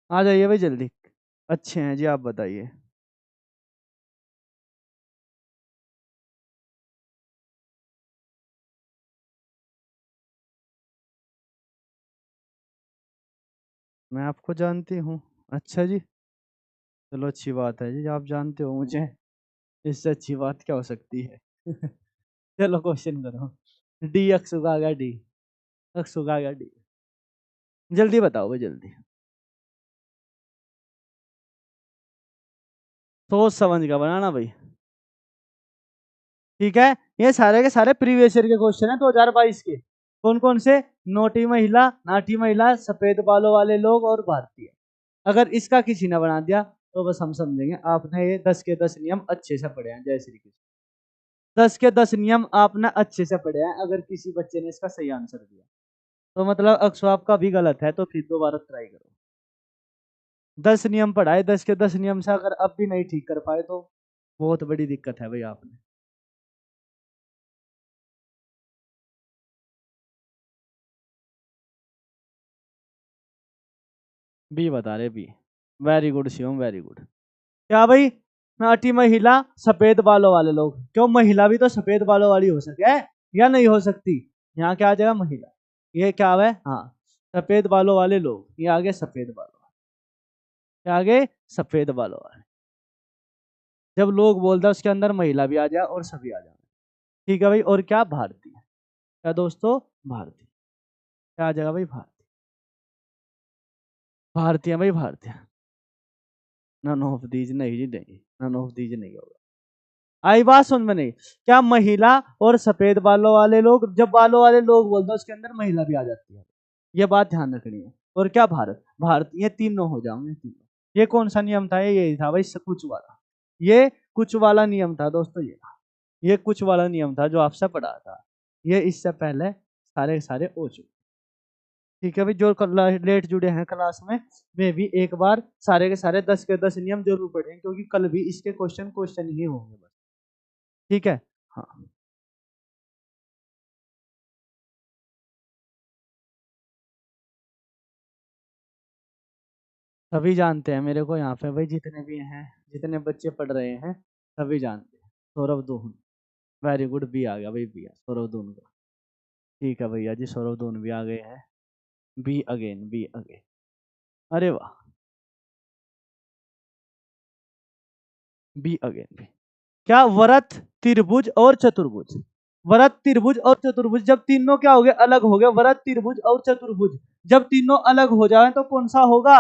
[SPEAKER 1] आ जाइए भाई जल्दी। अच्छे हैं जी, आप बताइए। मैं आपको जानती हूँ, अच्छा जी। चलो अच्छी बात है जी, आप जानते हो मुझे, इससे अच्छी बात क्या हो सकती है। चलो क्वेश्चन करो। डी अक्स उगा गया, डी अक्स उगा गया, डी। जल्दी बताओ भाई जल्दी। सोच समझ का बनाना भाई। ठीक है, ये सारे के सारे प्रीवियस ईयर के क्वेश्चन है 2022 के। कौन कौन से, नोटी महिला, नाटी महिला, सफेद बालों वाले लोग और भारतीय। अगर इसका किसी ने बना दिया तो बस हम समझेंगे आपने ये 10 के 10 नियम अच्छे से पढ़े हैं। जय श्री कृष्ण। 10 के 10 नियम आपने अच्छे से पढ़े हैं, अगर किसी बच्चे ने इसका सही आंसर दिया तो मतलब अक्सर आपका भी गलत है, तो फिर दोबारा ट्राई करो। 10 नियम पढ़ाए, 10 के 10 नियम से अगर अब भी नहीं ठीक कर पाए तो बहुत बड़ी दिक्कत है भाई आपने। बी बता रहे, B. Very good Shivam, very good. क्या भाई, नाटी महिला, सफेद बालों वाले लोग। क्यों, महिला भी तो सफेद बालों वाली हो सके है या नहीं हो सकती। यहाँ क्या आ जाएगा, महिला। ये क्या है, हाँ, सफेद बालों वाले लोग, ये आगे सफेद बालों वाले, ये आगे सफेद बालों वाले। जब लोग बोलते हैं उसके अंदर महिला भी आ जाए और सभी आ जाए। ठीक है भाई, और क्या, भारतीय। क्या दोस्तों, भारतीय। क्या आ जाएगा भाई, भारतीय। भारतीय भाई, भारतीय। नन ऑफ दीज नहीं जी, नहीं, नन ऑफ दीज नहीं होगा। आई बात समझ में नहीं, क्या महिला और सफेद बालों वाले लोग, जब बालों वाले लोग बोलते हैं उसके अंदर महिला भी आ जाती है। ये बात ध्यान रखनी है। और क्या, भारत, भारत, ये तीनों हो जाओगे तीनों। ये कौन सा नियम था, ये यही था भाई, कुछ वाला। ये कुछ वाला नियम था दोस्तों, ये कुछ वाला नियम था जो आपसे पढ़ा था। ये इससे पहले सारे सारे हो चुके। ठीक है भाई, जो लेट जुड़े हैं क्लास में, वे भी एक बार सारे के सारे 10 के 10 नियम जरूर पढ़ें, क्योंकि कल भी इसके क्वेश्चन क्वेश्चन ही होंगे बस। ठीक है, हाँ। सभी जानते हैं मेरे को यहाँ पे भाई, जितने भी हैं, जितने बच्चे पढ़ रहे हैं, सभी जानते हैं, Saurabh Doon. Very good, B आ गया भाई, बी सौरभ दून का। ठीक है भैया जी, सौरभ दून भी आ गए हैं। B again, B again. अरे वाह, बी अगेन भी। क्या वरत, त्रिभुज और चतुर्भुज, वरत त्रिभुज और चतुर्भुज जब तीनों क्या हो गए, अलग हो गए, वरत त्रिभुज और चतुर्भुज जब तीनों अलग हो जाए तो कौन सा होगा,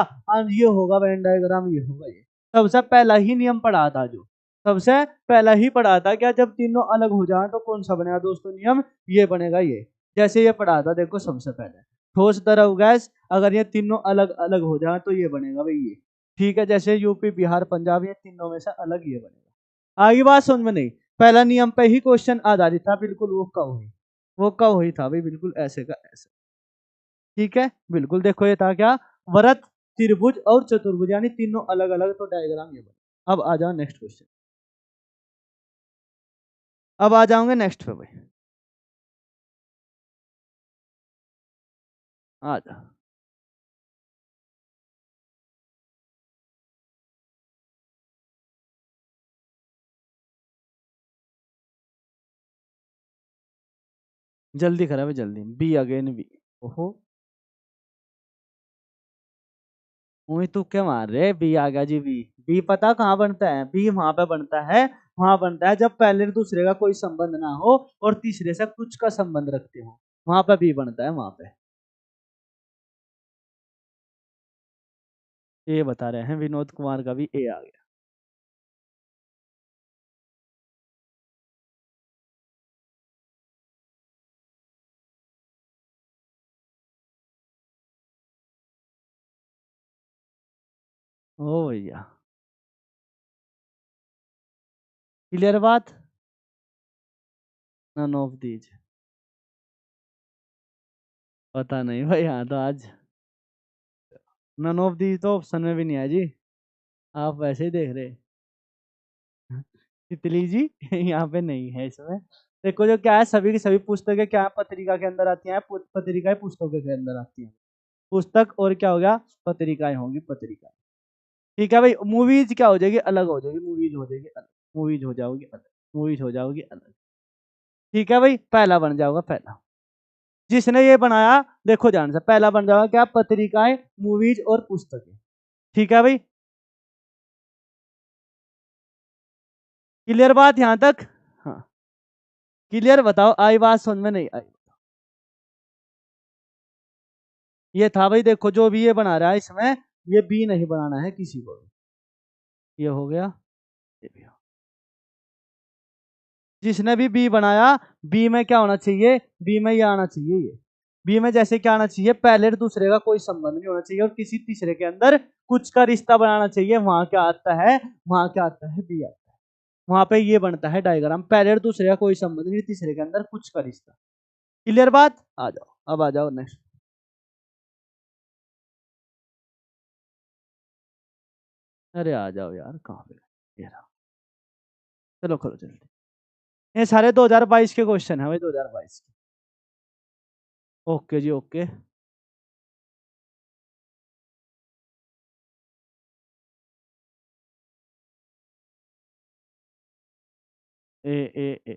[SPEAKER 1] ये होगा वेन डायग्राम, ये होगा। ये सबसे पहला ही नियम पढ़ा था, जो सबसे पहला ही पढ़ा था, क्या जब तीनों अलग हो जाए तो कौन सा बनेगा दोस्तों नियम, ये बनेगा। ये जैसे ये पढ़ा था देखो, सबसे पहले ठोस द्रव गैस, अगर ये तीनों अलग अलग हो जाए तो ये बनेगा भाई ये। ठीक है, जैसे यूपी बिहार पंजाब, ये तीनों में से अलग ये बनेगा। आगे बात समझ में नहीं, पहला नियम पे ही क्वेश्चन आधारित था, बिल्कुल वो कब हुई, वो कब हुई था भाई, बिल्कुल ऐसे का ऐसे। ठीक है, बिल्कुल देखो ये था क्या, वरत त्रिभुज और चतुर्भुज, यानी तीनों अलग अलग, तो डायग्राम ये बना। अब आ जाओ नेक्स्ट क्वेश्चन, अब आ जाओगे नेक्स्ट पे भाई, आ जाओ। जल्दी करा भाई जल्दी, बी अगेन बी। ओहो, वही तू क्या मार रहे, बी आ गया जी, बी। बी पता कहाँ बनता है, बी वहां पे बनता है, वहां बनता है जब पहले दूसरे का कोई संबंध ना हो और तीसरे से कुछ का संबंध रखते हो, वहां पे बी बनता है, वहां पे। ये बता रहे हैं, विनोद कुमार का भी ए आ गया। ओ भैया, क्लियर बात, नन ऑफ दीज। पता नहीं भाई, यहाँ तो आज नन ऑफ दीज तो ऑप्शन में भी नहीं है जी, आप वैसे ही देख रहे। तितली जी यहाँ पे नहीं है इसमें। देखो जो क्या है, सभी की सभी पुस्तकें क्या है, पत्रिका के अंदर आती हैं, पत्रिकाएं पुस्तकों के अंदर आती हैं। पुस्तक और क्या हो गया, पत्रिकाएं होंगी, पत्रिका। ठीक है भाई, मूवीज क्या हो जाएगी, अलग हो जाएगी, मूवीज हो जाएगी अलग, मूवीज हो जाओगी अलग, मूवीज हो जाओगी अलग। ठीक है भाई, पहला बन जाओगा, पहला जिसने ये बनाया, देखो ध्यान से, पहला बन जाएगा क्या, पत्रिकाएं, मूवीज और पुस्तकें। ठीक है भाई, क्लियर बात यहां तक। हाँ, क्लियर, बताओ आई बात समझ में नहीं आई। ये था भाई, देखो जो भी ये बना रहा है इसमें, ये बी नहीं बनाना है किसी को भी। ये हो गया, ये भी हो। जिसने भी बी बनाया, बी में क्या होना चाहिए, बी में ये आना चाहिए, ये बी में जैसे क्या आना चाहिए, पहले और दूसरे का कोई संबंध नहीं होना चाहिए और किसी तीसरे के अंदर कुछ का रिश्ता बनाना चाहिए, वहां क्या आता है, वहां क्या आता है, बी आता है। वहां पे ये बनता है डायग्राम, पहले और दूसरे का कोई संबंध नहीं, तीसरे के अंदर कुछ का रिश्ता। क्लियर बात, आ जाओ, अब आ जाओ नेक्स्ट। अरे आ जाओ यार, कहाँ पे, ये रहा। चलो करो जल्दी, ये सारे 2022 के क्वेश्चन है भाई, 2022 के। ओके जी, ओके। ए ए ए,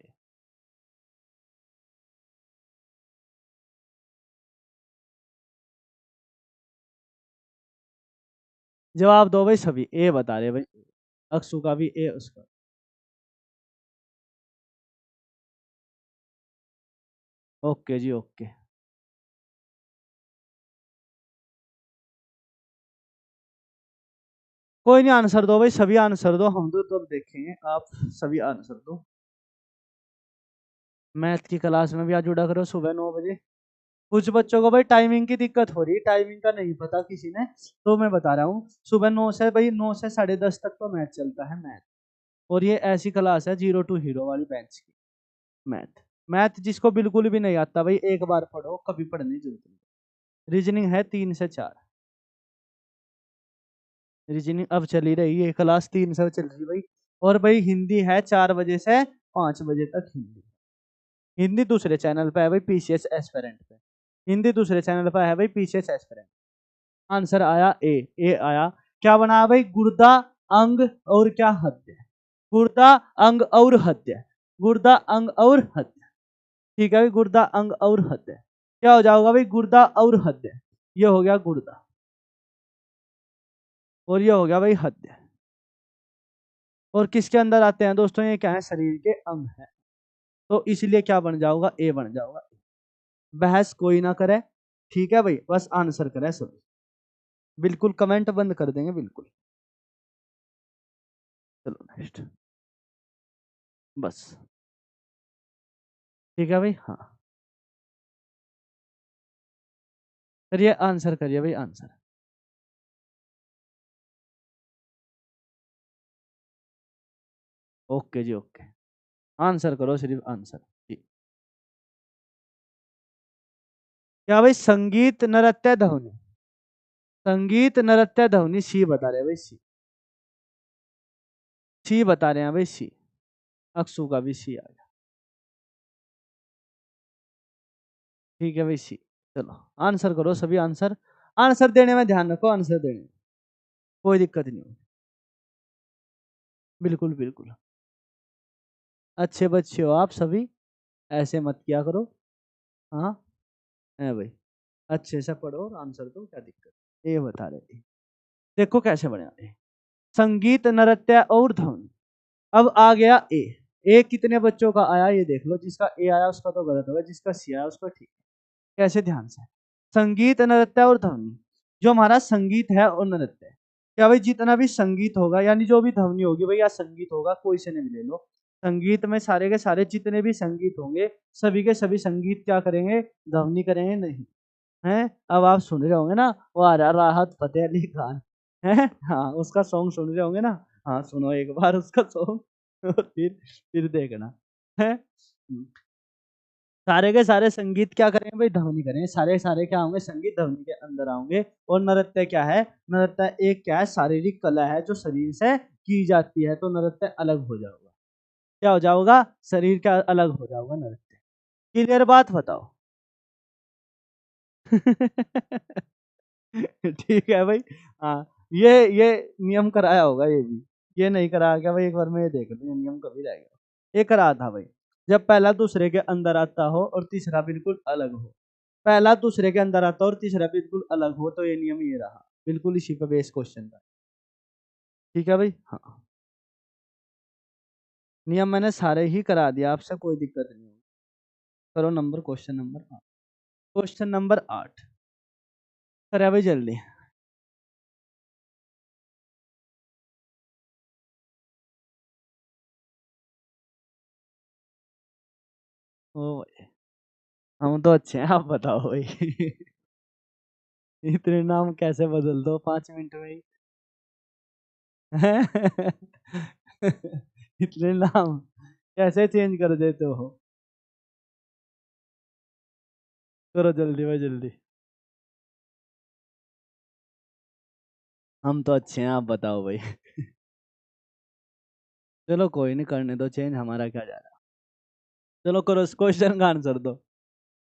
[SPEAKER 1] जवाब दो भाई सभी, ए बता रहे भाई, अक्षु का भी ए, उसका। ओके जी, ओके। कोई नहीं, आंसर दो भाई, सभी आंसर दो, हम तो अब देखेंगे, आप सभी आंसर दो। मैथ की क्लास में भी आज जुड़ा करो सुबह 9 बजे। कुछ बच्चों को भाई टाइमिंग की दिक्कत हो रही है, टाइमिंग का नहीं पता किसी ने, तो मैं बता रहा हूँ, सुबह 9 से भाई, 9 से 10:30 तक तो मैथ चलता है, मैथ। और ये ऐसी क्लास है, 0 to हीरो वाली बैच की। मैथ, मैथ जिसको बिल्कुल भी नहीं आता भाई, एक बार पढ़ो, कभी पढ़ने की जरूरत नहीं। रीजनिंग है 3 से 4, रीजनिंग अब चली रही है, क्लास 3 से चल रही भाई। और भाई हिंदी है 4 बजे से 5 बजे तक, हिंदी। हिंदी दूसरे चैनल पे है भाई, पीसीएस एस्पिरेंट पे। हिंदी दूसरे चैनल पे है भाई, पीसीएस एस्पिरेंट। आंसर आया ए, ए आया। क्या बना भाई, गुर्दा, अंग और क्या, हृदय। गुर्दा, अंग और हृदय, गुर्दा, अंग और हृदय। ठीक है भाई, गुर्दा, अंग और हृदय। क्या हो जाएगा भाई, गुर्दा और हृदय। ये हो गया गुर्दा और ये हो गया भाई हृदय। और किसके अंदर आते हैं दोस्तों, ये क्या है, शरीर के अंग है। तो इसलिए क्या बन जाऊंगा, ए बन जाऊंगा। बहस कोई ना करे, ठीक है भाई, बस आंसर करे सब। बिल्कुल कमेंट बंद कर देंगे बिल्कुल। चलो नेक्स्ट, बस। ठीक है भाई, हाँ, करिए आंसर, करिए भाई आंसर। ओके जी, ओके, आंसर करो, सिर्फ आंसर जी। क्या भाई, संगीत, नृत्य, ध्वनि। संगीत, नृत्य, ध्वनि, सी बता रहे हैं भाई, सी। सी बता रहे हैं भाई, सी। अक्षु का भी सी आ गया। ठीक है भाई, सी। चलो आंसर करो सभी, आंसर। आंसर देने में ध्यान रखो, आंसर देने में कोई दिक्कत नहीं होगी। बिल्कुल बिल्कुल, अच्छे बच्चे हो आप सभी, ऐसे मत किया करो। हाँ है भाई, अच्छे से पढ़ो और आंसर दो, क्या दिक्कत। ये बता रहे थे, देखो कैसे बने आए। संगीत, नृत्य और ध्वनि। अब आ गया ए। ए कितने बच्चों का आया ये देख लो, जिसका ए आया उसका तो गलत होगा, जिसका सी आया उसका ठीक है। कैसे, ध्यान से। संगीत, नृत्य और ध्वनि। जो हमारा संगीत है और नृत्य है, क्या भाई, जितना भी संगीत होगा यानी जो भी ध्वनि होगी भाई, या संगीत होगा, कोई से नहीं ले लो। संगीत में सारे के सारे जितने भी संगीत होंगे, सभी के सभी संगीत क्या करेंगे, ध्वनि करेंगे नहीं। हैं, अब आप सुन रहे होंगे ना, वो आ रहा राहत फतेह अली खान है, हाँ, उसका सॉन्ग सुन रहे होंगे ना। हाँ सुनो एक बार उसका सॉन्ग और फिर देखना है। सारे के सारे संगीत क्या करेंगे भाई, ध्वनि करेंगे, सारे के सारे क्या होंगे, संगीत ध्वनि के अंदर आओगे। और नृत्य क्या है, नृत्य एक क्या है, शारीरिक कला है जो शरीर से की जाती है, तो नृत्य अलग हो जाएगा। क्या हो जाएगा, शरीर का अलग हो जाएगा नृत्य। क्लियर बात बताओ। ठीक है भाई, हाँ, ये नियम कराया होगा ये भी। ये नहीं कराया क्या भाई, एक बार मैं ये देख लूँ ये नियम कभी रहेगा। ये करा था भाई, जब पहला दूसरे के अंदर आता हो और तीसरा बिल्कुल अलग हो। पहला दूसरे के अंदर आता हो और तीसरा बिल्कुल अलग हो, तो ये नियम ये रहा, बिल्कुल इसी पे बेस क्वेश्चन था। ठीक है भाई, हाँ, नियम मैंने सारे ही करा दिया आपसे, कोई दिक्कत नहीं होगी। करो number, question number 8। Question number 8 करे भाई जल्दी। ओ भाई, हम तो अच्छे हैं, आप बताओ भाई। इतने नाम कैसे बदल दो 5 मिनट में ही। इतने नाम कैसे चेंज कर देते हो। करो जल्दी भाई जल्दी। हम तो अच्छे हैं, आप बताओ भाई। चलो कोई नहीं, करने दो चेंज, हमारा क्या जा रहा है। चलो करो, इस क्वेश्चन का आंसर दो,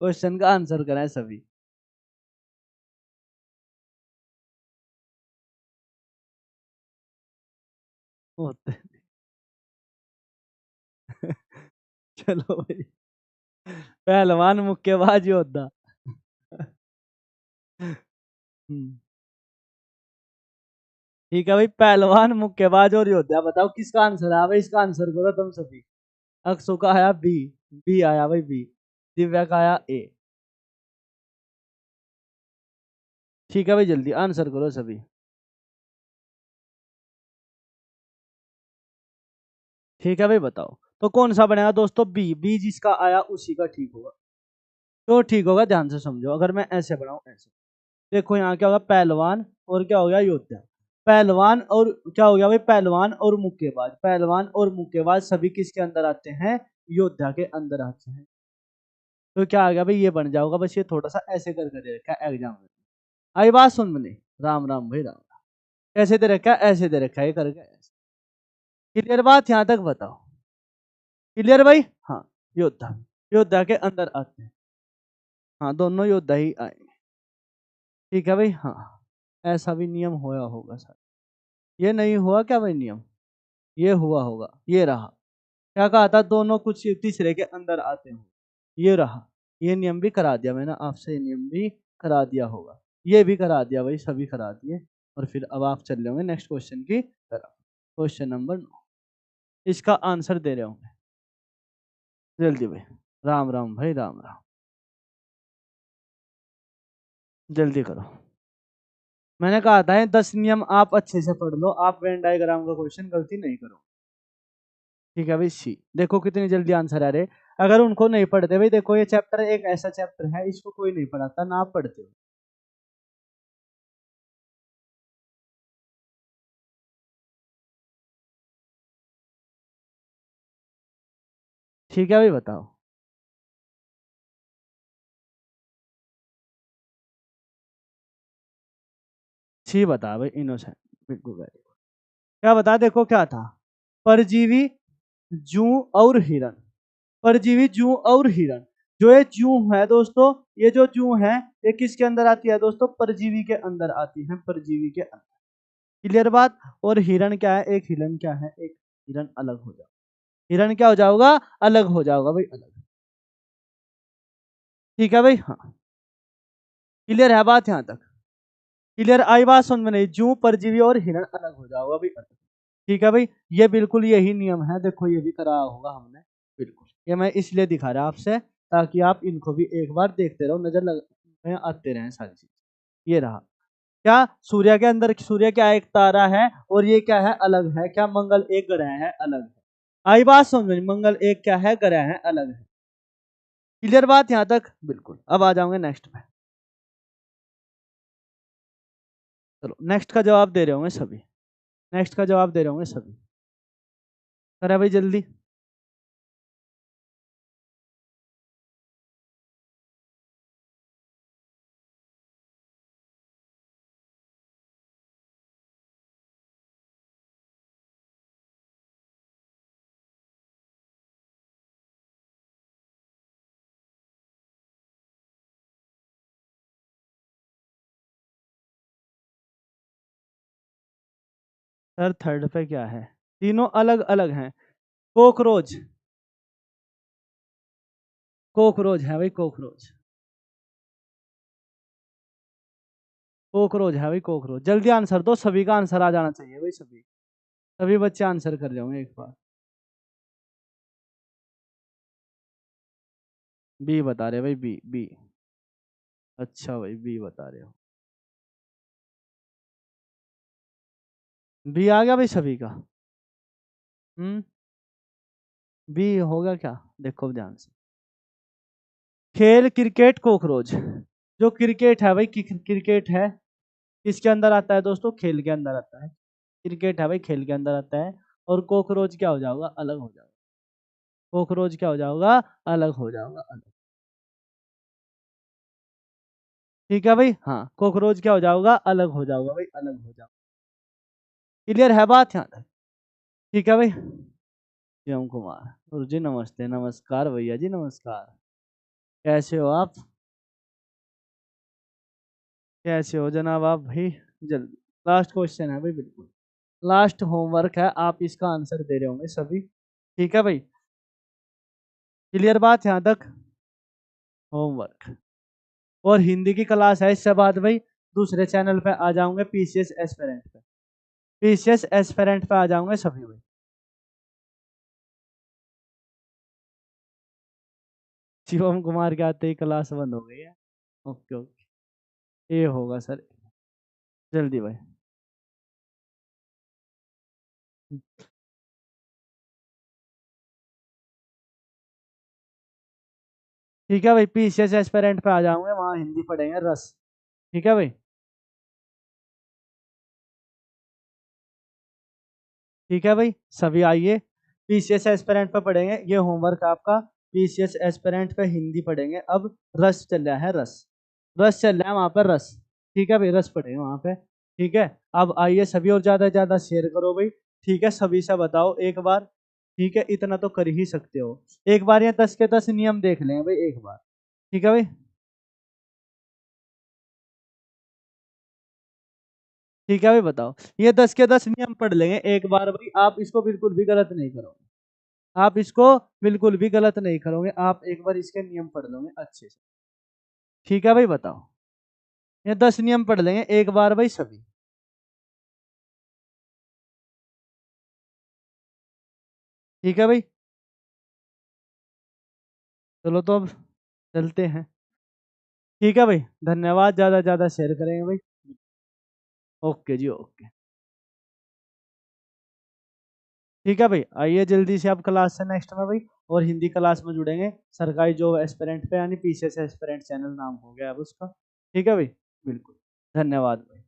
[SPEAKER 1] क्वेश्चन का आंसर कराएं सभी। होते। चलो भाई, पहलवान, मुक्केबाज, योद्धा। हम्म, ठीक है भाई, पहलवान, मुक्केबाज और योद्धा, बताओ किसका आंसर है भाई, इसका आंसर करो तुम सभी। अक्षु का आया बी, बी आया भाई बी। दिव्या का आया ए। ठीक है भाई, जल्दी आंसर करो सभी। ठीक है भाई, बताओ तो कौन सा बनेगा दोस्तों, बी, बी जिसका आया उसी का ठीक होगा। तो ठीक होगा, ध्यान से समझो, अगर मैं ऐसे बनाऊं ऐसे। देखो यहाँ क्या होगा, पहलवान और क्या हो गया, योद्धा। पहलवान और क्या हो गया भाई, पहलवान और मुक्केबाज, पहलवान और मुक्केबाज सभी किसके अंदर आते हैं, योद्धा के अंदर आते हैं। तो क्या आ गया भाई, ये बन जाओगा, बस ये थोड़ा सा ऐसे करके दे रखा है एग्जाम में। आई बात सुन मैंने, राम राम भाई राम। कैसे दे रखा है, ऐसे दे रखा है, ये करके ऐसे। क्लियर बात यहाँ तक बताओ। क्लियर भाई, हाँ, योद्धा, योद्धा के अंदर आते हैं। हाँ, दोनों योद्धा ही आए। ठीक है भाई, हाँ, ऐसा भी नियम होया होगा सर। ये नहीं हुआ क्या भाई नियम, ये हुआ होगा, ये रहा। क्या कहा था, दोनों कुछ तीसरे के अंदर आते हो, ये रहा। ये नियम भी करा दिया मैंने आपसे, ये नियम भी करा दिया होगा, ये भी करा दिया भाई, सभी करा दिए। और फिर अब आप चल रहे होंगे नेक्स्ट क्वेश्चन की तरफ। क्वेश्चन नंबर 9, इसका आंसर दे रहे होंगे जल्दी भाई। राम राम भाई, राम राम, जल्दी करो। मैंने कहा था 10 नियम आप अच्छे से पढ़ लो, आप वेन डायग्राम का क्वेश्चन गलती नहीं करो। ठीक है भाई, सी देखो कितनी जल्दी आंसर आ रहे। अगर उनको नहीं पढ़ते भाई, देखो ये चैप्टर एक ऐसा चैप्टर है, इसको कोई नहीं पढ़ाता ना आप पढ़ते हो। ठीक है भाई, बताओ। सी बता भाई, इनोसेंट, बिल्कुल वेरी गुड। क्या बता, देखो क्या था, परजीवी, जू और हिरन। परजीवी, जू और हिरन। जो ये जू है दोस्तों, ये जो जू है, ये किसके अंदर आती है दोस्तों, परजीवी के अंदर आती है, परजीवी के अंदर। क्लियर बात। और हिरन क्या है, एक हिरन क्या है, एक हिरन अलग हो जाएगा। हिरन क्या हो जाएगा, अलग हो जाएगा भाई, अलग। ठीक है भाई, हाँ। क्लियर है बात यहाँ तक, क्लियर आई बात समझ में नहीं, जू परजीवी और हिरन अलग हो जाओगा भाई, अलग। ठीक है भाई, ये बिल्कुल यही नियम है, देखो ये भी करा होगा हमने, बिल्कुल। ये मैं इसलिए दिखा रहा आपसे, ताकि आप इनको भी एक बार देखते रहो, नजर लग आते रहे सारी चीज। ये रहा। क्या, सूर्य के अंदर, सूर्य क्या एक तारा है, और ये क्या है, अलग है। क्या, मंगल एक ग्रह है, अलग है। आई बात समझ में, मंगल एक क्या है, ग्रह है, अलग है। क्लियर बात यहां तक, बिल्कुल। अब आ जाऊंगे नेक्स्ट पे। चलो, नेक्स्ट का जवाब दे रहे होंगे सभी, नेक्स्ट का जवाब दे रहे होंगे सभी। करा भाई जल्दी। सर थर्ड पे क्या है, तीनों अलग अलग हैं। कोकरोच, कोकरोच है भाई, कोकरोच। कोकरोच है भाई, कोकरोच। जल्दी आंसर दो, सभी का आंसर आ जाना चाहिए भाई, सभी, सभी बच्चे आंसर कर जाओगे एक बार। बी बता रहे भाई, बी बी। अच्छा भाई, बी बता रहे हो। बी आ गया भाई सभी का। हम्म। बी होगा क्या, देखो ध्यान से। खेल क्रिकेट कोकरोच। जो क्रिकेट है भाई, क्रिकेट है, किसके अंदर आता है दोस्तों, खेल के अंदर आता है। क्रिकेट है भाई, खेल के अंदर आता है। और कोकरोच क्या हो जाएगा, अलग हो जाएगा। कोकरोच क्या हो जाएगा, अलग हो जाएगा, अलग। ठीक है भाई, हाँ, कोकरोच क्या हो जाएगा, अलग हो जाएगा भाई, अलग हो जाएगा। क्लियर है बात यहाँ तक। ठीक है भाई। शिवम कुमार, गुरु जी नमस्ते, नमस्कार भैया जी, नमस्कार। कैसे हो आप, कैसे हो जनाब आप भाई। जल्दी, लास्ट क्वेश्चन है भाई, बिल्कुल लास्ट होमवर्क है, आप इसका आंसर दे रहे होंगे सभी। ठीक है भाई, क्लियर बात यहाँ तक। होमवर्क और हिंदी की क्लास है, इससे बाद भाई दूसरे चैनल पे आ जाऊंगे, पीसीएस एस्पिरेंट पे, पीसीएस एस्पिरेंट पे आ जाऊंगे सभी भाई। शिवम कुमार के आते ही क्लास बंद हो गई है। ओके ओके, ये होगा सर, जल्दी भाई। ठीक है भाई, पीसीएस एस्पिरेंट पे आ जाऊंगे, वहां हिंदी पढ़ेंगे रस। ठीक है भाई, ठीक है भाई, सभी आइए, पीसीएस एस्पिरेंट पे पढ़ेंगे, ये होमवर्क आपका। पीसीएस एस्पिरेंट पे हिंदी पढ़ेंगे अब। रस चल रहा है, रस, रस चल रहा है वहां पर, रस। ठीक है भाई, रस पढ़ेंगे वहां पे। ठीक है, अब आइए सभी, और ज्यादा से ज्यादा शेयर करो भाई। ठीक है, सभी से बताओ एक बार। ठीक है, इतना तो कर ही सकते हो। एक बार ये 10 के 10 नियम देख लें भाई, एक बार। ठीक है भाई। ठीक है भाई बताओ। ये 10 के 10 नियम पढ़ लेंगे एक बार भाई, आप इसको बिल्कुल भी गलत नहीं करोगे। आप इसको बिल्कुल भी गलत नहीं करोगे, आप एक बार इसके नियम पढ़ लोगे अच्छे से। ठीक है भाई बताओ। ये 10 नियम पढ़ लेंगे एक बार भाई सभी। ठीक है भाई। चलो तो अब चलते हैं। ठीक है भाई, धन्यवाद, ज्यादा ज्यादा शेयर करेंगे भाई। ओके जी ओके। ठीक है भाई, आइए जल्दी से आप क्लास से नेक्स्ट में भाई, और हिंदी क्लास में जुड़ेंगे सरकारी जॉब एस्पिरेंट पे, यानी पीसीएस एस्पिरेंट चैनल नाम हो गया अब उसका। ठीक है भाई, बिल्कुल। धन्यवाद भाई।